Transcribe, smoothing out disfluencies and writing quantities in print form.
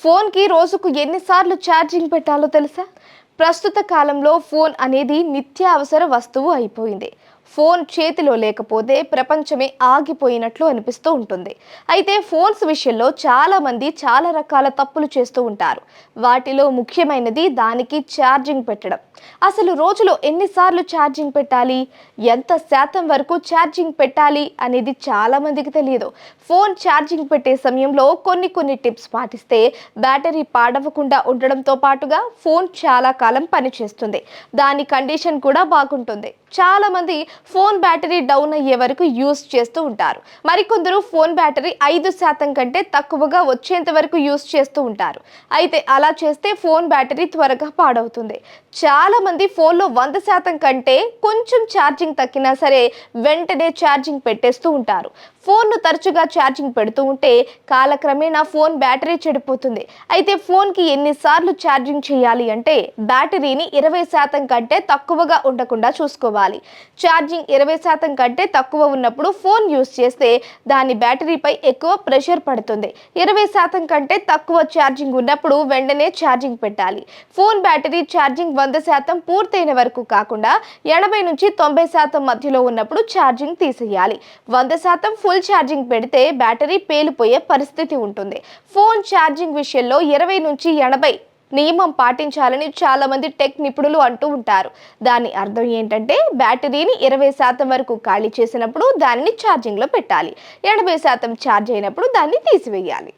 ఫోన్కి రోజుకు ఎన్నిసార్లు ఛార్జింగ్ పెట్టాలో తెలుసా? ప్రస్తుత కాలంలో ఫోన్ అనేది నిత్యావసర వస్తువు అయిపోయింది. ఫోన్ చేతిలో లేకపోతే ప్రపంచమే ఆగిపోయినట్లు అనిపిస్తూ ఉంటుంది. అయితే ఫోన్స్ విషయంలో చాలామంది చాలా రకాల తప్పులు చేస్తూ ఉంటారు. వాటిలో ముఖ్యమైనది దానికి ఛార్జింగ్ పెట్టడం. అసలు రోజులో ఎన్నిసార్లు ఛార్జింగ్ పెట్టాలి, ఎంత శాతం వరకు ఛార్జింగ్ పెట్టాలి అనేది చాలామందికి తెలియదు. ఫోన్ ఛార్జింగ్ పెట్టే సమయంలో కొన్ని టిప్స్ పాటిస్తే బ్యాటరీ పాడవకుండా ఉండడంతో పాటుగా ఫోన్ చాలా కాలం పనిచేస్తుంది. దాని కండిషన్ కూడా బాగుంటుంది. చాలా మంది ఫోన్ బ్యాటరీ డౌన్ అయ్యే వరకు యూస్ చేస్తూ ఉంటారు. మరికొందరు ఫోన్ బ్యాటరీ 5% కంటే తక్కువగా వచ్చేంత వరకు యూస్ చేస్తూ ఉంటారు. అయితే అలా చేస్తే ఫోన్ బ్యాటరీ త్వరగా పాడవుతుంది. చాలా మంది ఫోన్లో 100% కంటే కొంచెం ఛార్జింగ్ తగ్గినా సరే వెంటనే ఛార్జింగ్ పెట్టేస్తూ ఉంటారు. ఫోన్ను తరచుగా ఛార్జింగ్ పెడుతూ ఉంటే కాలక్రమేణా ఫోన్ బ్యాటరీ చెడిపోతుంది. అయితే ఫోన్కి ఎన్నిసార్లు ఛార్జింగ్ చేయాలి అంటే బ్యాటరీని 20% కంటే తక్కువగా ఉండకుండా చూసుకోవాలి. ఛార్జింగ్ 20% కంటే తక్కువ ఉన్నప్పుడు ఫోన్ యూస్ చేస్తే దాని బ్యాటరీపై ఎక్కువ ప్రెషర్ పడుతుంది. 20% కంటే తక్కువ ఛార్జింగ్ ఉన్నప్పుడు వెంటనే ఛార్జింగ్ పెట్టాలి. ఫోన్ బ్యాటరీ ఛార్జింగ్ 100% పూర్తయిన వరకు కాకుండా 80 నుంచి 90% మధ్యలో ఉన్నప్పుడు ఛార్జింగ్ తీసేయాలి. 100% ఫుల్ ఛార్జింగ్ పెడితే బ్యాటరీ పేలిపోయే పరిస్థితి ఉంటుంది. ఫోన్ ఛార్జింగ్ విషయంలో 20 నుంచి 80 నియమం పాటించాలని చాలా మంది టెక్ నిపుణులు అంటూ ఉంటారు. దాని అర్థం ఏంటంటే బ్యాటరీని 20% వరకు ఖాళీ చేసినప్పుడు దానిని ఛార్జింగ్లో పెట్టాలి. 80% ఛార్జ్ అయినప్పుడు దాన్ని తీసివేయాలి.